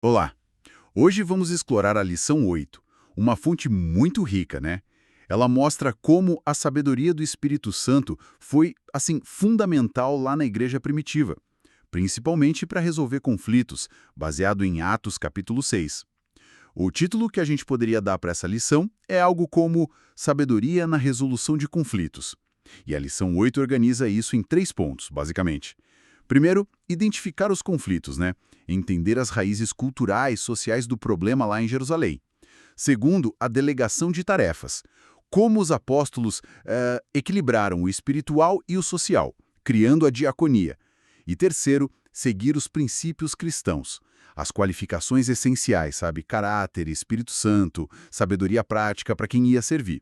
Olá! Hoje vamos explorar a lição 8, uma fonte muito rica, né? Ela mostra como a sabedoria do Espírito Santo foi, assim, fundamental lá na igreja primitiva, principalmente para resolver conflitos, baseado em Atos capítulo 6. O título que a gente poderia dar para essa lição é algo como Sabedoria na Resolução de Conflitos. E a lição 8 organiza isso em 3 pontos, basicamente. Primeiro, identificar os conflitos, né? Entender as raízes culturais, sociais do problema lá em Jerusalém. Segundo, a delegação de tarefas. Como os apóstolos equilibraram o espiritual e o social, criando a diaconia. E terceiro, seguir os princípios cristãos. As qualificações essenciais, sabe? Caráter, Espírito Santo, sabedoria prática para quem ia servir.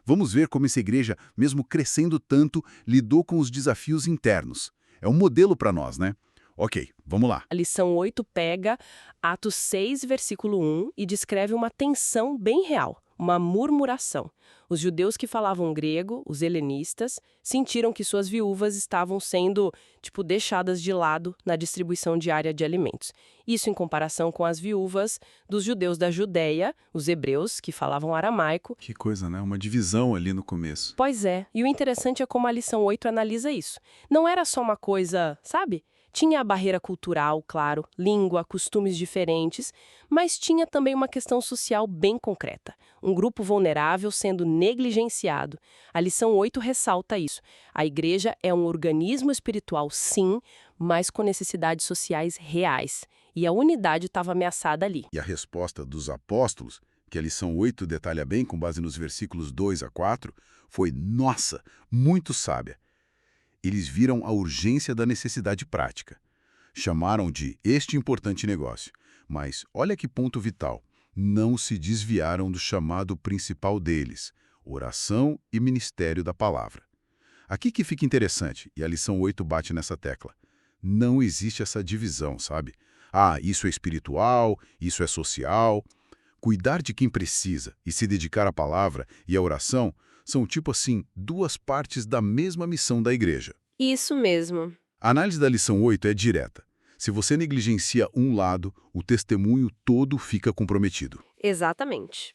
Vamos ver como essa igreja, mesmo crescendo tanto, lidou com os desafios internos. É um modelo para nós, né? Ok, vamos lá. A lição 8 pega Atos 6, versículo 1 e descreve uma tensão bem real, uma murmuração. Os judeus que falavam grego, os helenistas, sentiram que suas viúvas estavam sendo, deixadas de lado na distribuição diária de alimentos. Isso em comparação com as viúvas dos judeus da Judéia, os hebreus, que falavam aramaico. Que coisa, né? Uma divisão ali no começo. Pois é, e o interessante é como a lição 8 analisa isso. Não era só uma coisa, sabe? Tinha a barreira cultural, claro, língua, costumes diferentes, mas tinha também uma questão social bem concreta. Um grupo vulnerável sendo negligenciado. A lição 8 ressalta isso. A igreja é um organismo espiritual, sim, mas com necessidades sociais reais. E a unidade estava ameaçada ali. E a resposta dos apóstolos, que a lição 8 detalha bem com base nos versículos 2 a 4, foi, nossa, muito sábia. Eles viram a urgência da necessidade prática. Chamaram de este importante negócio. Mas olha que ponto vital. Não se desviaram do chamado principal deles, oração e ministério da palavra. Aqui que fica interessante, e a lição 8 bate nessa tecla. Não existe essa divisão, sabe? Ah, isso é espiritual, isso é social. Cuidar de quem precisa e se dedicar à palavra e à oração são, duas partes da mesma missão da igreja. Isso mesmo. A análise da lição 8 é direta. Se você negligencia um lado, o testemunho todo fica comprometido. Exatamente.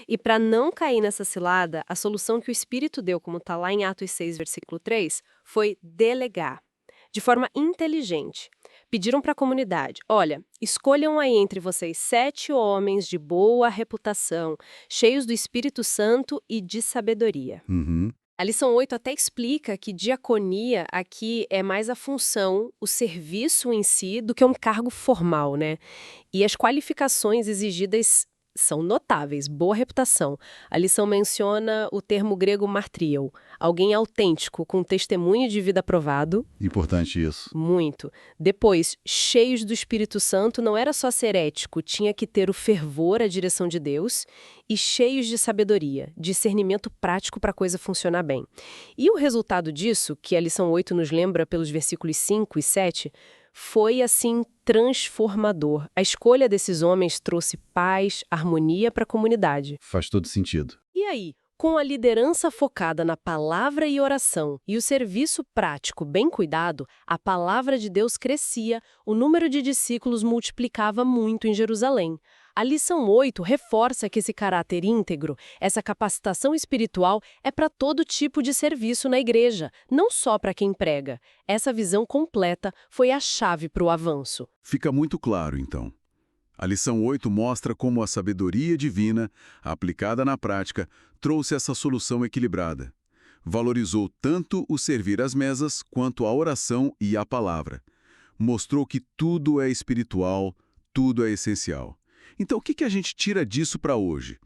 E para não cair nessa cilada, a solução que o Espírito deu, como está lá em Atos 6, versículo 3, foi delegar, de forma inteligente. Pediram para a comunidade, olha, escolham aí entre vocês 7 homens de boa reputação, cheios do Espírito Santo e de sabedoria. Uhum. A lição 8 até explica que diaconia aqui é mais a função, o serviço em si, do que um cargo formal, né? E as qualificações exigidas são notáveis, boa reputação. A lição menciona o termo grego martrion, alguém autêntico, com testemunho de vida aprovado. Importante isso. Muito. Depois, cheios do Espírito Santo, não era só ser ético, tinha que ter o fervor, a direção de Deus, e cheios de sabedoria, discernimento prático para a coisa funcionar bem. E o resultado disso, que a lição 8 nos lembra pelos versículos 5 e 7, foi, assim, transformador. A escolha desses homens trouxe paz, harmonia para a comunidade. Faz todo sentido. E aí? Com a liderança focada na palavra e oração e o serviço prático bem cuidado, a palavra de Deus crescia, o número de discípulos multiplicava muito em Jerusalém. A lição 8 reforça que esse caráter íntegro, essa capacitação espiritual, é para todo tipo de serviço na igreja, não só para quem prega. Essa visão completa foi a chave para o avanço. Fica muito claro, então. A lição 8 mostra como a sabedoria divina, aplicada na prática, trouxe essa solução equilibrada. Valorizou tanto o servir às mesas quanto a oração e a palavra. Mostrou que tudo é espiritual, tudo é essencial. Então, o que a gente tira disso para hoje?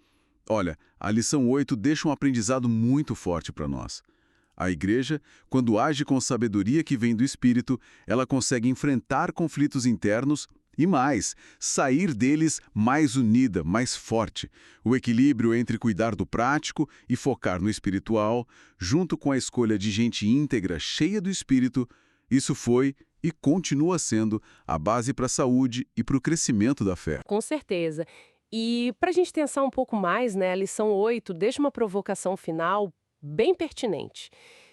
Olha, a lição 8 deixa um aprendizado muito forte para nós. A igreja, quando age com sabedoria que vem do Espírito, ela consegue enfrentar conflitos internos e mais, sair deles mais unida, mais forte. O equilíbrio entre cuidar do prático e focar no espiritual, junto com a escolha de gente íntegra, cheia do Espírito, isso foi e continua sendo a base para a saúde e para o crescimento da fé. Com certeza. E para a gente pensar um pouco mais, né, a lição 8 deixa uma provocação final bem pertinente.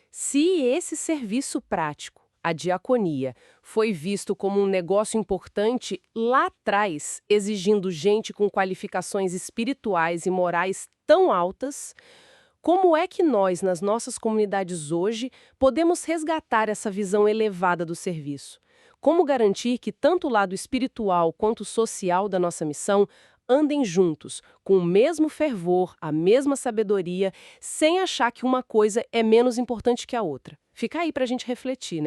Se esse serviço prático, a diaconia, foi visto como um negócio importante lá atrás, exigindo gente com qualificações espirituais e morais tão altas, como é que nós, nas nossas comunidades hoje, podemos resgatar essa visão elevada do serviço? Como garantir que tanto o lado espiritual quanto o social da nossa missão andem juntos, com o mesmo fervor, a mesma sabedoria, sem achar que uma coisa é menos importante que a outra? Fica aí para a gente refletir, né?